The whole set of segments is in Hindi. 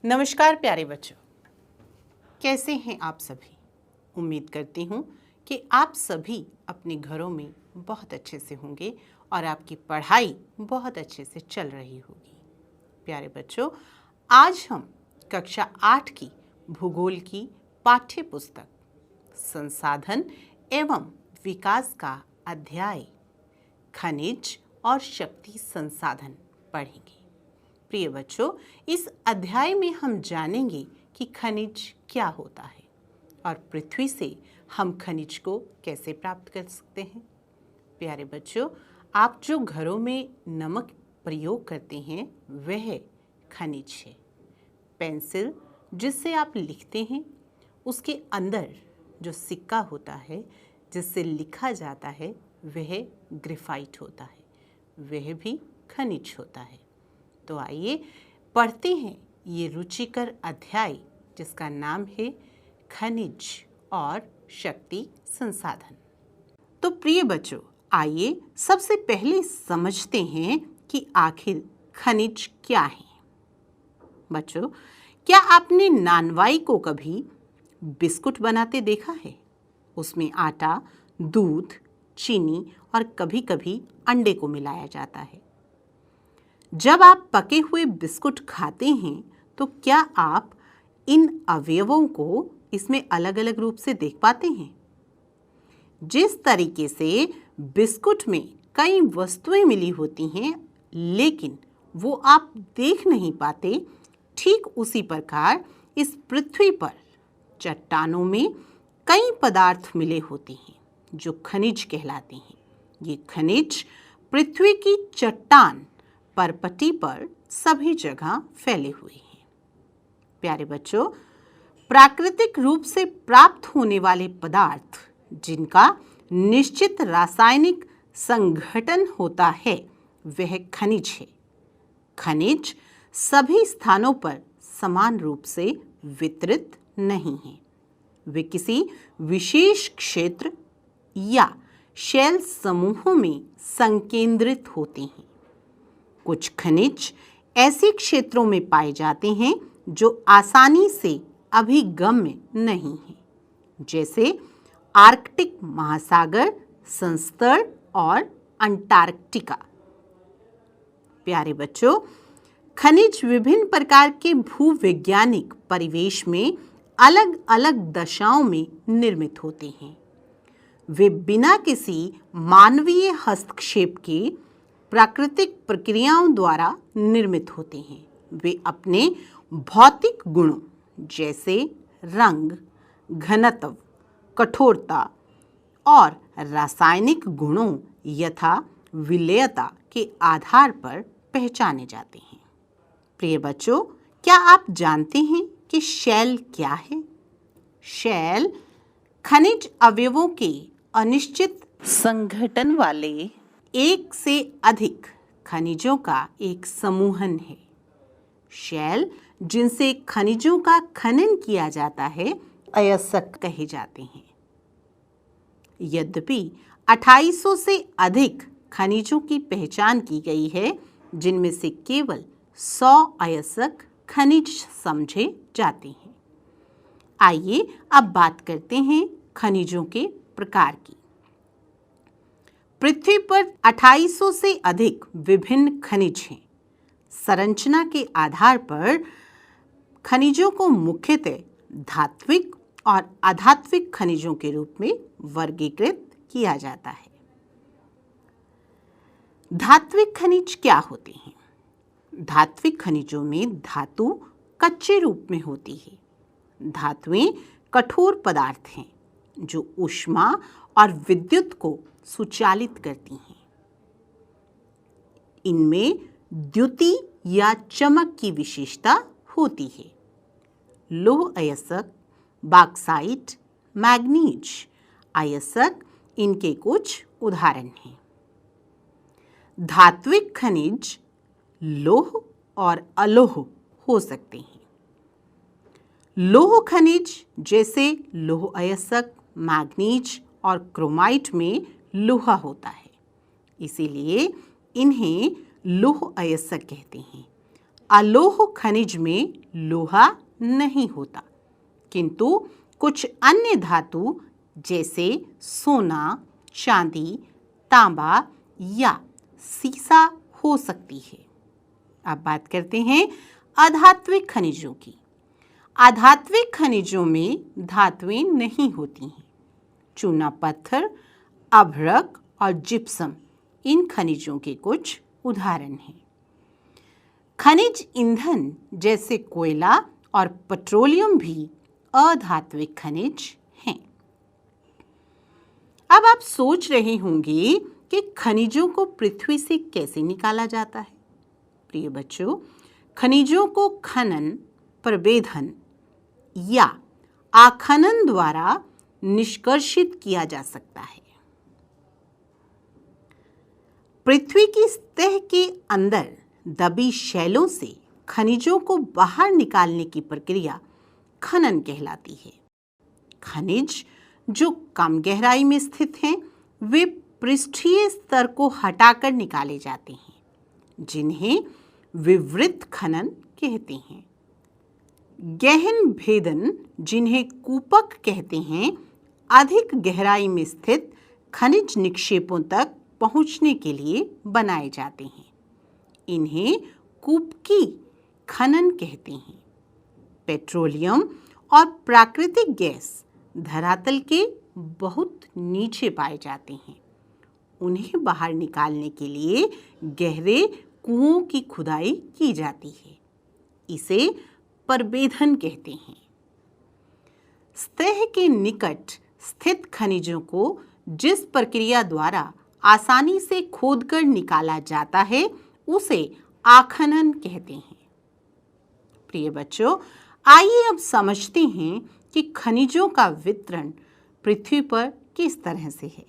नमस्कार प्यारे बच्चों, कैसे हैं आप सभी। उम्मीद करती हूँ कि आप सभी अपने घरों में बहुत अच्छे से होंगे और आपकी पढ़ाई बहुत अच्छे से चल रही होगी। प्यारे बच्चों, आज हम कक्षा 8 की भूगोल की पाठ्य पुस्तक संसाधन एवं विकास का अध्याय खनिज और शक्ति संसाधन पढ़ेंगे। प्रिय बच्चों, इस अध्याय में हम जानेंगे कि खनिज क्या होता है और पृथ्वी से हम खनिज को कैसे प्राप्त कर सकते हैं। प्यारे बच्चों, आप जो घरों में नमक प्रयोग करते हैं वह खनिज है। पेंसिल जिससे आप लिखते हैं उसके अंदर जो सिक्का होता है जिससे लिखा जाता है वह ग्रेफाइट होता है, वह भी खनिज होता है। तो आइए पढ़ते हैं ये रुचिकर अध्याय जिसका नाम है खनिज और शक्ति संसाधन। तो प्रिय बच्चों, आइए सबसे पहले समझते हैं कि आखिर खनिज क्या है। बच्चों, क्या आपने नानवाई को कभी बिस्कुट बनाते देखा है? उसमें आटा, दूध, चीनी और कभी-कभी अंडे को मिलाया जाता है। जब आप पके हुए बिस्कुट खाते हैं तो क्या आप इन अवयवों को इसमें अलग-अलग रूप से देख पाते हैं? जिस तरीके से बिस्कुट में कई वस्तुएं मिली होती हैं लेकिन वो आप देख नहीं पाते, ठीक उसी प्रकार इस पृथ्वी पर चट्टानों में कई पदार्थ मिले होते हैं जो खनिज कहलाते हैं। ये खनिज पृथ्वी की चट्टान परपटी पर सभी जगह फैले हुए हैं। प्यारे बच्चों, प्राकृतिक रूप से प्राप्त होने वाले पदार्थ जिनका निश्चित रासायनिक संघटन होता है वह खनिज है। खनिज सभी स्थानों पर समान रूप से वितरित नहीं हैं। वे किसी विशेष क्षेत्र या शैल समूहों में संकेंद्रित होते हैं। कुछ खनिज ऐसे क्षेत्रों में पाए जाते हैं जो आसानी से अभिगम्य नहीं हैं, जैसे आर्कटिक महासागर, संस्तर्ण और अंटार्कटिका। प्यारे बच्चों, खनिज विभिन्न प्रकार के भूवैज्ञानिक परिवेश में अलग-अलग दशाओं में निर्मित होते हैं। वे बिना किसी मानवीय हस्तक्षेप के प्राकृतिक प्रक्रियाओं द्वारा निर्मित होते हैं। वे अपने भौतिक गुणों जैसे रंग, घनत्व, कठोरता और रासायनिक गुणों यथा विलेयता के आधार पर पहचाने जाते हैं। प्रिय बच्चों, क्या आप जानते हैं कि शैल क्या है? शैल खनिज अवयवों के अनिश्चित संघटन वाले एक से अधिक खनिजों का एक समूहन है। शैल जिनसे खनिजों का खनन किया जाता है अयस्क कहे जाते हैं। यद्यपि 2800 से अधिक खनिजों की पहचान की गई है जिनमें से केवल 100 अयस्क खनिज समझे जाते हैं। आइए अब बात करते हैं खनिजों के प्रकार की। पृथ्वी पर 2800 से अधिक विभिन्न खनिज हैं। संरचना के आधार पर खनिजों को मुख्यतः धात्विक और अधात्विक खनिजों के रूप में वर्गीकृत किया जाता है। धात्विक खनिज क्या होते हैं? धात्विक खनिजों में धातु कच्चे रूप में होती है। धातुएं कठोर पदार्थ हैं जो ऊष्मा और विद्युत को सुचालित करती हैं। इनमें द्युति या चमक की विशेषता होती है। लौह अयस्क, बॉक्साइट, मैग्नीज अयस्क इनके कुछ उदाहरण हैं। धात्विक खनिज लौह और अलोह हो सकते हैं। लौह खनिज जैसे लौह अयस्क, मैग्नीज और क्रोमाइट में लोहा होता है, इसीलिए इन्हें लौह अयस्क कहते हैं। अलोह खनिज में लोहा नहीं होता, किंतु कुछ अन्य धातु जैसे सोना, चांदी, तांबा या सीसा हो सकती है। अब बात करते हैं अधात्विक खनिजों की। अधात्विक खनिजों में धातुएं नहीं होती हैं। चूना पत्थर, अभ्रक और जिप्सम इन खनिजों के कुछ उदाहरण हैं। खनिज ईंधन जैसे कोयला और पेट्रोलियम भी अधात्विक खनिज हैं। अब आप सोच रहे होंगे कि खनिजों को पृथ्वी से कैसे निकाला जाता है। प्रिय बच्चों, खनिजों को खनन, प्रवेधन या आखनन द्वारा निष्कर्षित किया जा सकता है। पृथ्वी की सतह के अंदर दबी शैलों से खनिजों को बाहर निकालने की प्रक्रिया खनन कहलाती है। खनिज जो कम गहराई में स्थित हैं, वे पृष्ठीय स्तर को हटाकर निकाले जाते हैं, जिन्हें विवृत खनन कहते हैं। गहन भेदन, जिन्हें कूपक कहते हैं, अधिक गहराई में स्थित खनिज निक्षेपों तक पहुंचने के लिए बनाए जाते हैं। इन्हें कूपकी खनन कहते हैं। पेट्रोलियम और प्राकृतिक गैस धरातल के बहुत नीचे पाए जाते हैं। उन्हें बाहर निकालने के लिए गहरे कुओं की खुदाई की जाती है। इसे प्रवेधन कहते हैं। सतह के निकट स्थित खनिजों को जिस प्रक्रिया द्वारा आसानी से खोदकर निकाला जाता है, उसे आखनन कहते हैं। प्रिय बच्चों, आइए अब समझते हैं कि खनिजों का वितरण पृथ्वी पर किस तरह से है।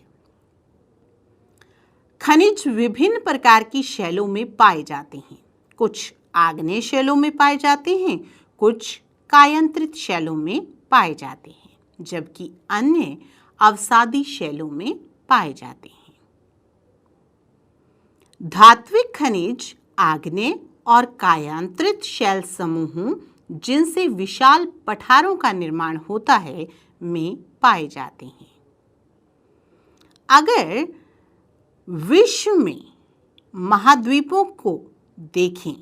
खनिज विभिन्न प्रकार की शैलों में पाए जाते हैं। कुछ आग्नेय शैलों में पाए जाते हैं, कुछ कायांतरित शैलों में पाए जाते हैं, जबकि अन्य अवसादी शैलों में पाए जाते हैं। धात्विक खनिज आग्नेय और कायांतरित शैल समूहों, जिनसे विशाल पठारों का निर्माण होता है, में पाए जाते हैं। अगर विश्व में महाद्वीपों को देखें,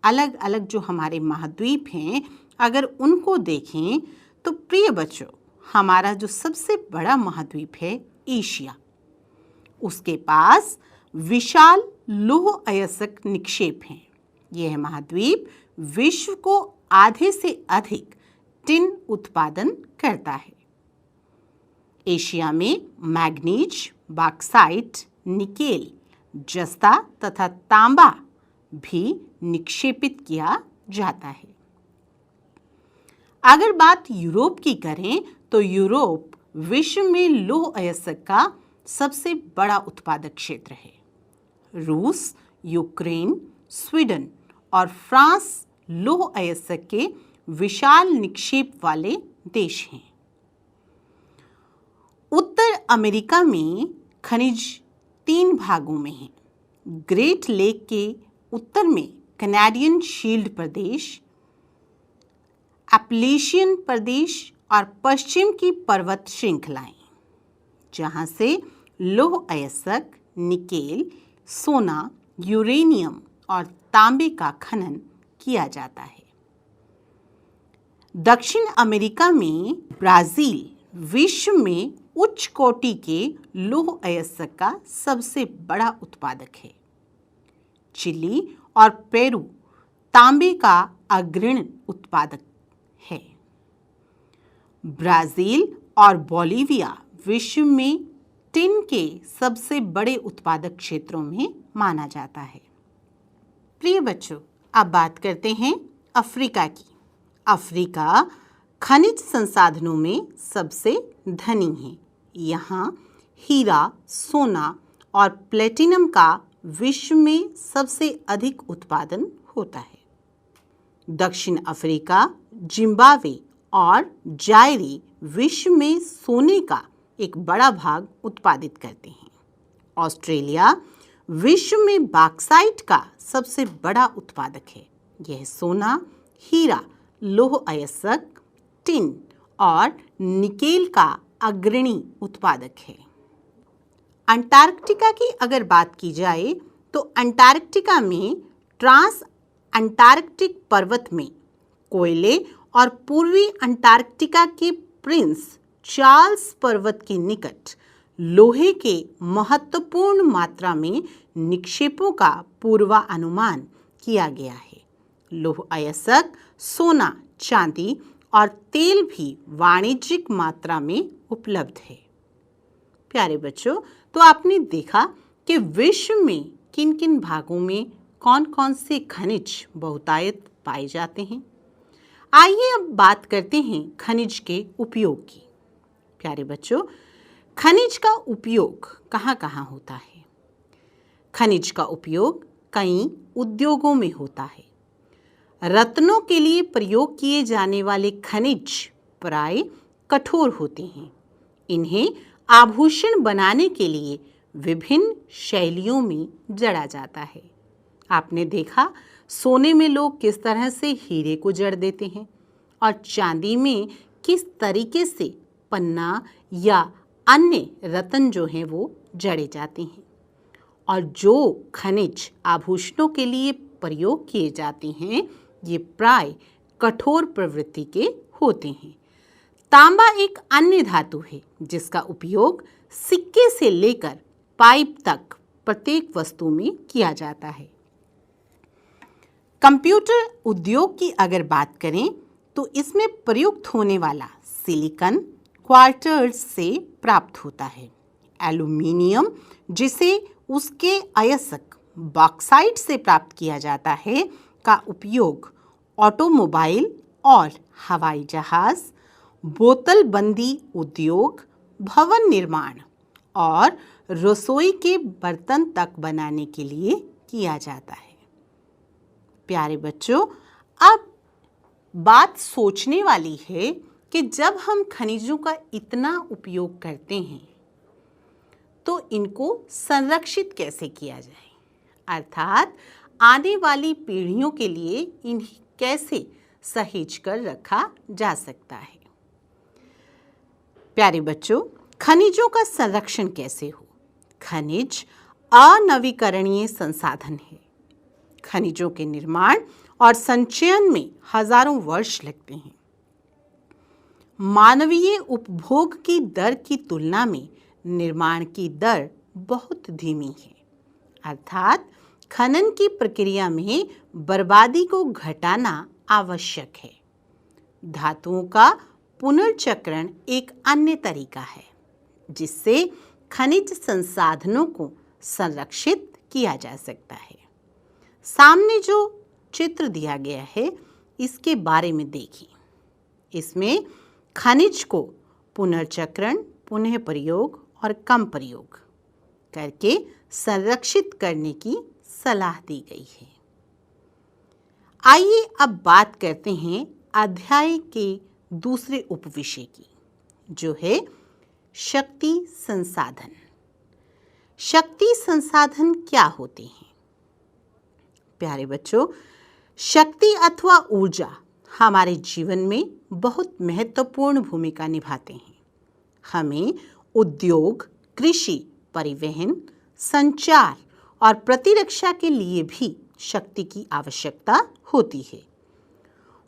अलग अलग जो हमारे महाद्वीप हैं, अगर उनको देखें तो प्रिय बच्चों, हमारा जो सबसे बड़ा महाद्वीप है एशिया, उसके पास विशाल लौह अयस्क निक्षेप हैं। यह महाद्वीप विश्व को आधे से अधिक टिन उत्पादन करता है। एशिया में मैग्नीज, बॉक्साइट, निकेल, जस्ता तथा तांबा भी निक्षेपित किया जाता है। अगर बात यूरोप की करें तो यूरोप विश्व में लौह अयस्क का सबसे बड़ा उत्पादक क्षेत्र है। रूस, यूक्रेन, स्वीडन और फ्रांस लौह अयस्क के विशाल निक्षेप वाले देश हैं। उत्तर अमेरिका में खनिज 3 भागों में हैं। ग्रेट लेक के उत्तर में कैनेडियन शील्ड प्रदेश, एप्लेशियन प्रदेश और पश्चिम की पर्वत श्रृंखलाएं, जहां से लौह अयस्क, निकेल, सोना, यूरेनियम और तांबे का खनन किया जाता है। दक्षिण अमेरिका में ब्राजील विश्व में उच्च कोटि के लौह अयस्क का सबसे बड़ा उत्पादक है। चिली और पेरू तांबे का अग्रणी उत्पादक है। ब्राजील और बोलिविया विश्व में टिन के सबसे बड़े उत्पादक क्षेत्रों में माना जाता है। प्रिय बच्चों, अब बात करते हैं अफ्रीका की। अफ्रीका खनिज संसाधनों में सबसे धनी है। यहाँ हीरा, सोना और प्लेटिनम का विश्व में सबसे अधिक उत्पादन होता है। दक्षिण अफ्रीका, जिम्बाब्वे और जायरी विश्व में सोने का एक बड़ा भाग उत्पादित करते हैं। ऑस्ट्रेलिया विश्व में बॉक्साइट का सबसे बड़ा उत्पादक है। यह सोना, हीरा, लौह अयस्क, टिन और निकेल का अग्रणी उत्पादक है। अंटार्कटिका की अगर बात की जाए तो अंटार्कटिका में ट्रांस अंटार्कटिक पर्वत में कोयले और पूर्वी अंटार्कटिका के प्रिंस चार्ल्स पर्वत के निकट लोहे के महत्वपूर्ण मात्रा में निक्षेपों का पूर्वानुमान किया गया है। लौह अयस्क, सोना, चांदी और तेल भी वाणिज्यिक मात्रा में उपलब्ध है। प्यारे बच्चों, तो आपने देखा कि विश्व में किन किन भागों में कौन कौन से खनिज बहुतायत पाए जाते हैं। आइए अब बात करते हैं खनिज के उपयोग की। प्यारे बच्चों, खनिज का उपयोग कहाँ कहाँ होता है? खनिज का उपयोग कई उद्योगों में होता है। रत्नों के लिए प्रयोग किए जाने वाले खनिज प्राय कठोर होते हैं। इन्हें आभूषण बनाने के लिए विभिन्न शैलियों में जड़ा जाता है। आपने देखा सोने में लोग किस तरह से हीरे को जड़ देते हैं और चांदी में किस तरीके से पन्ना या अन्य रत्न जो हैं वो जड़े जाते हैं। और जो खनिज आभूषणों के लिए प्रयोग किए जाते हैं ये प्राय कठोर प्रवृत्ति के होते हैं। तांबा एक अन्य धातु है जिसका उपयोग सिक्के से लेकर पाइप तक प्रत्येक वस्तु में किया जाता है। कंप्यूटर उद्योग की अगर बात करें तो इसमें प्रयुक्त होने वाला सिलिकॉन क्वार्ट्ज से प्राप्त होता है। एल्यूमीनियम जिसे उसके अयस्क बॉक्साइट से प्राप्त किया जाता है का उपयोग ऑटोमोबाइल और हवाई जहाज, बोतल बंदी उद्योग, भवन निर्माण और रसोई के बर्तन तक बनाने के लिए किया जाता है। प्यारे बच्चों, अब बात सोचने वाली है कि जब हम खनिजों का इतना उपयोग करते हैं तो इनको संरक्षित कैसे किया जाए, अर्थात आने वाली पीढ़ियों के लिए इन्हें कैसे सहेज कर रखा जा सकता है। प्यारे बच्चों, खनिजों का संरक्षण कैसे हो? खनिज अनवीकरणीय संसाधन है। खनिजों के निर्माण और संचयन में हजारों वर्ष लगते हैं। मानवीय उपभोग की दर की तुलना में निर्माण की दर बहुत धीमी है, अर्थात खनन की प्रक्रिया में बर्बादी को घटाना आवश्यक है। धातुओं का पुनर्चक्रण एक अन्य तरीका है जिससे खनिज संसाधनों को संरक्षित किया जा सकता है। सामने जो चित्र दिया गया है इसके बारे में देखिए। इसमें खनिज को पुनर्चक्रण, पुनः प्रयोग और कम प्रयोग करके संरक्षित करने की सलाह दी गई है। आइए अब बात करते हैं अध्याय के दूसरे उपविषय की, जो है शक्ति संसाधन। शक्ति संसाधन क्या होते हैं? प्यारे बच्चों, शक्ति अथवा ऊर्जा हमारे जीवन में बहुत महत्वपूर्ण भूमिका निभाते हैं। हमें उद्योग, कृषि, परिवहन, संचार और प्रतिरक्षा के लिए भी शक्ति की आवश्यकता होती है।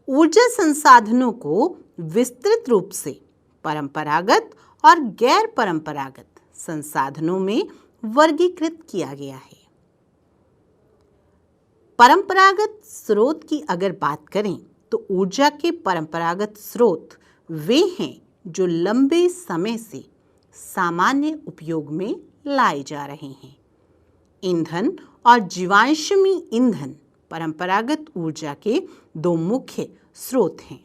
ऊर्जा संसाधनों को विस्तृत रूप से परंपरागत और गैर परंपरागत संसाधनों में वर्गीकृत किया गया है। परंपरागत स्रोत की अगर बात करें तो ऊर्जा के परंपरागत स्रोत वे हैं जो लंबे समय से सामान्य उपयोग में लाए जा रहे हैं। ईंधन और जीवाश्मी ईंधन परंपरागत ऊर्जा के दो मुख्य स्रोत हैं।